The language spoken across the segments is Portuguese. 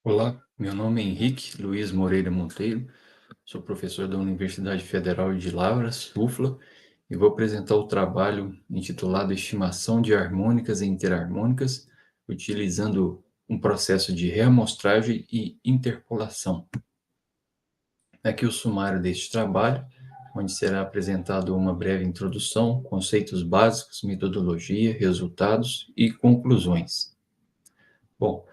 Olá, meu nome é Henrique Luiz Moreira Monteiro, sou professor da Universidade Federal de Lavras, UFLA, e vou apresentar o trabalho intitulado Estimação de harmônicas e interharmônicas, utilizando um processo de reamostragem e interpolação. Aqui o sumário deste trabalho, onde será apresentado uma breve introdução, conceitos básicos, metodologia, resultados e conclusões. Bom,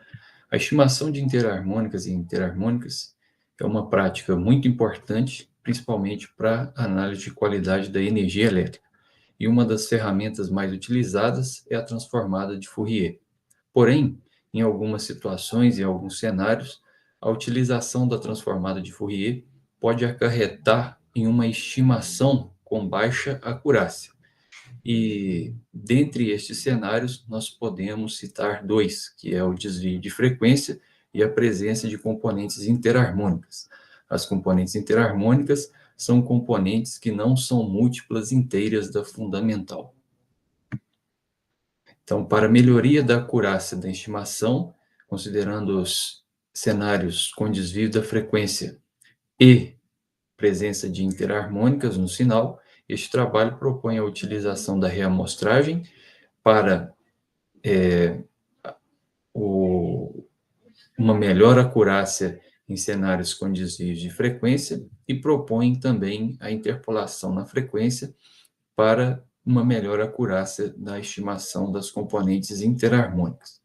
a estimação de interharmônicas e interharmônicas é uma prática muito importante, principalmente para análise de qualidade da energia elétrica, e uma das ferramentas mais utilizadas é a transformada de Fourier. Porém, em algumas situações e alguns cenários, a utilização da transformada de Fourier pode acarretar em uma estimação com baixa acurácia. E dentre estes cenários, nós podemos citar dois, que é o desvio de frequência e a presença de componentes interharmônicas. As componentes interharmônicas são componentes que não são múltiplas inteiras da fundamental. Então, para melhoria da acurácia da estimação, considerando os cenários com desvio da frequência e presença de interharmônicas no sinal, este trabalho propõe a utilização da reamostragem para uma melhor acurácia em cenários com desvios de frequência e propõe também a interpolação na frequência para uma melhor acurácia na estimação das componentes interharmônicas.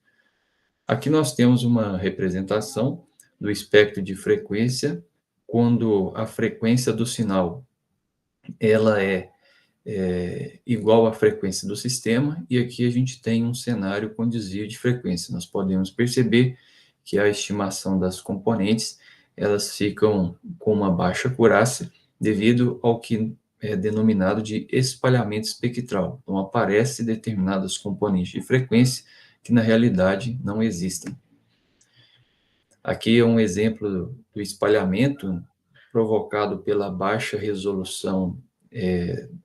Aqui nós temos uma representação do espectro de frequência quando a frequência do sinal ela é igual à frequência do sistema, e aqui a gente tem um cenário com desvio de frequência. Nós podemos perceber que a estimação das componentes, elas ficam com uma baixa acurácia devido ao que é denominado de espalhamento espectral. Então, aparecem determinadas componentes de frequência que, na realidade, não existem. Aqui é um exemplo do espalhamento provocado pela baixa resolução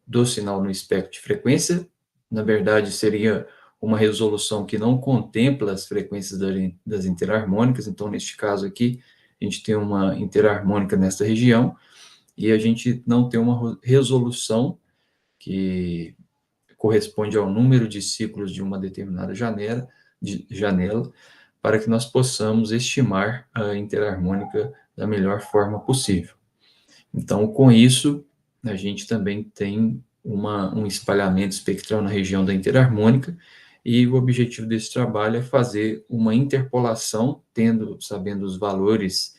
do sinal no espectro de frequência. Na verdade, seria uma resolução que não contempla as frequências das interharmônicas. Então, neste caso aqui, a gente tem uma interharmônica nessa região e a gente não tem uma resolução que corresponde ao número de ciclos de uma determinada janela para que nós possamos estimar a interharmônica da melhor forma possível. Então, com isso, a gente também tem um espalhamento espectral na região da interharmônica, e o objetivo desse trabalho é fazer uma interpolação, sabendo os valores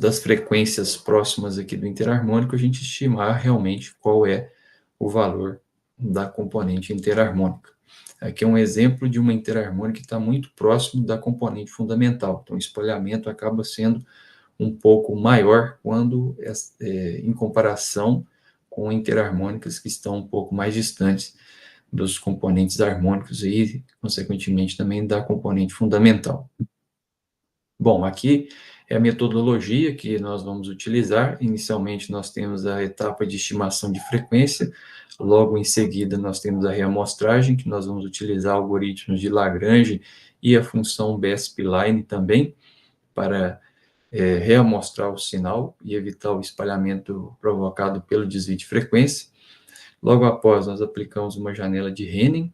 das frequências próximas aqui do interharmônico, a gente estimar realmente qual é o valor da componente interharmônica. Aqui é um exemplo de uma interharmônica que está muito próximo da componente fundamental. Então, o espalhamento acaba sendo um pouco maior quando em comparação com interharmônicas que estão um pouco mais distantes dos componentes harmônicos e, consequentemente, também da componente fundamental. Bom, aqui é a metodologia que nós vamos utilizar. Inicialmente, nós temos a etapa de estimação de frequência. Logo em seguida, nós temos a reamostragem, que nós vamos utilizar algoritmos de Lagrange e a função BESP-Line também, para reamostrar o sinal e evitar o espalhamento provocado pelo desvio de frequência. Logo após, nós aplicamos uma janela de Henning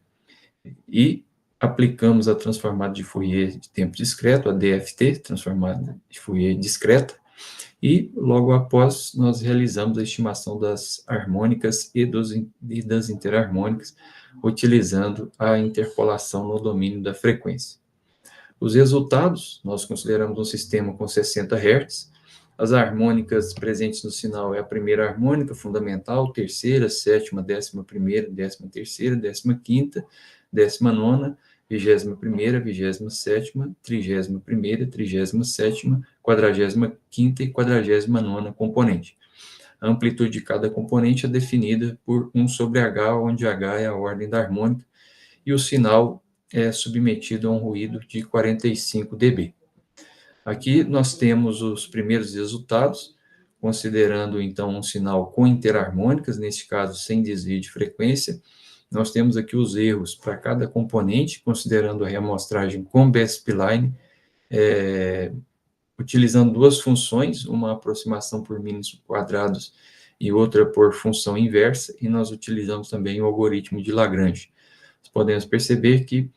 e aplicamos a transformada de Fourier de tempo discreto, a DFT, transformada de Fourier discreta, e logo após nós realizamos a estimação das harmônicas e das interharmônicas, utilizando a interpolação no domínio da frequência. Os resultados, nós consideramos um sistema com 60 Hz, as harmônicas presentes no sinal é a primeira harmônica fundamental, terceira, sétima, 11ª, 13ª, 15ª, 19ª, 21ª, 27ª, 31ª, 37ª, 45ª e 49ª componente. A amplitude de cada componente é definida por 1/H, onde H é a ordem da harmônica, e o sinal é submetido a um ruído de 45 dB. Aqui nós temos os primeiros resultados, considerando então um sinal com interharmônicas, neste caso sem desvio de frequência, nós temos aqui os erros para cada componente, considerando a reamostragem com B-spline, utilizando duas funções, uma aproximação por mínimos quadrados e outra por função inversa, e nós utilizamos também o algoritmo de Lagrange. Nós podemos perceber que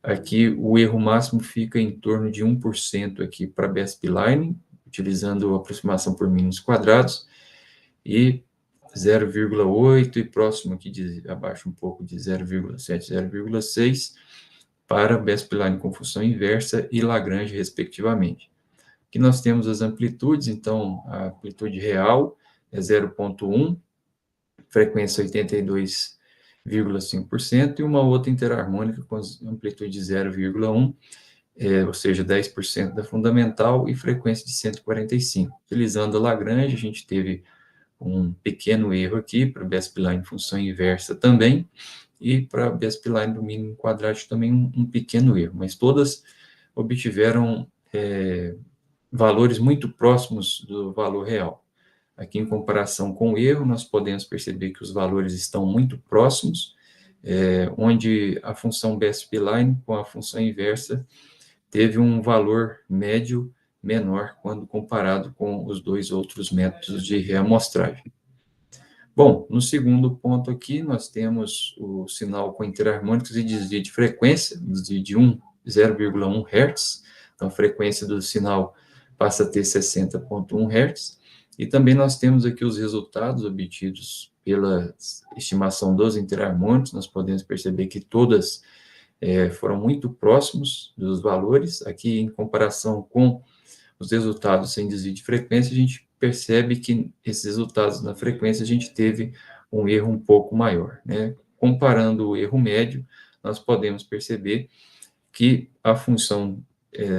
aqui o erro máximo fica em torno de 1% aqui para B-spline, utilizando a aproximação por mínimos quadrados, e 0,8 e próximo aqui abaixo um pouco de 0,7, 0,6 para B-spline com função inversa e Lagrange, respectivamente. Aqui nós temos as amplitudes, então a amplitude real é 0,1, frequência 82,5%, e uma outra interharmônica com amplitude de 0,1, ou seja, 10% da fundamental e frequência de 145. Utilizando a Lagrange, a gente teve um pequeno erro aqui para B-spline função inversa também, e para B-spline do mínimo quadrático também um pequeno erro, mas todas obtiveram valores muito próximos do valor real. Aqui, em comparação com o erro, nós podemos perceber que os valores estão muito próximos, onde a função B-spline com a função inversa teve um valor médio menor quando comparado com os dois outros métodos de reamostragem. Bom, no segundo ponto aqui, nós temos o sinal com interharmônicos e desvio de frequência, desvio de 0,1 Hz, então a frequência do sinal passa a ter 60,1 Hz, e também nós temos aqui os resultados obtidos pela estimação dos interharmônicos, nós podemos perceber que todas foram muito próximos dos valores, aqui em comparação com os resultados sem desvio de frequência, a gente percebe que esses resultados na frequência a gente teve um erro um pouco maior, né? Comparando o erro médio, nós podemos perceber que a função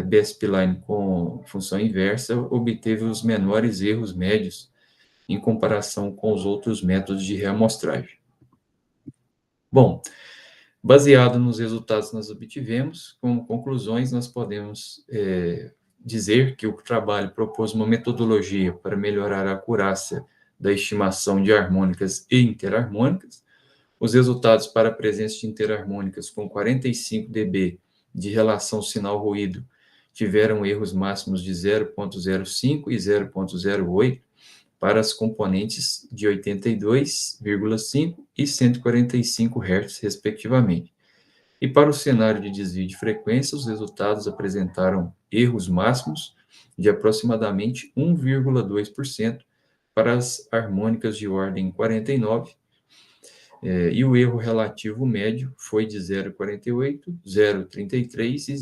B-spline com função inversa obteve os menores erros médios em comparação com os outros métodos de reamostragem. Bom, baseado nos resultados que nós obtivemos, como conclusões, nós podemos dizer que o trabalho propôs uma metodologia para melhorar a acurácia da estimação de harmônicas e interharmônicas. Os resultados para a presença de interharmônicas com 45 dB de relação sinal-ruído tiveram erros máximos de 0,05 e 0,08 para as componentes de 82,5 e 145 Hz, respectivamente. E para o cenário de desvio de frequência, os resultados apresentaram erros máximos de aproximadamente 1,2% para as harmônicas de ordem 49, e o erro relativo médio foi de 0,48, 0,33 e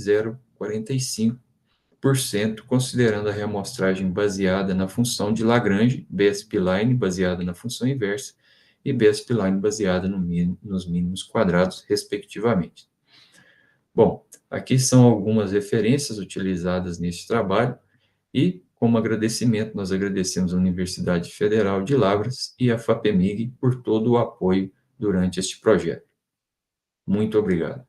0,45%, considerando a reamostragem baseada na função de Lagrange, B-spline baseada na função inversa e B-spline baseada nos mínimos quadrados, respectivamente. Bom, aqui são algumas referências utilizadas neste trabalho e, como agradecimento, nós agradecemos a Universidade Federal de Lavras e a FAPEMIG por todo o apoio durante este projeto. Muito obrigado.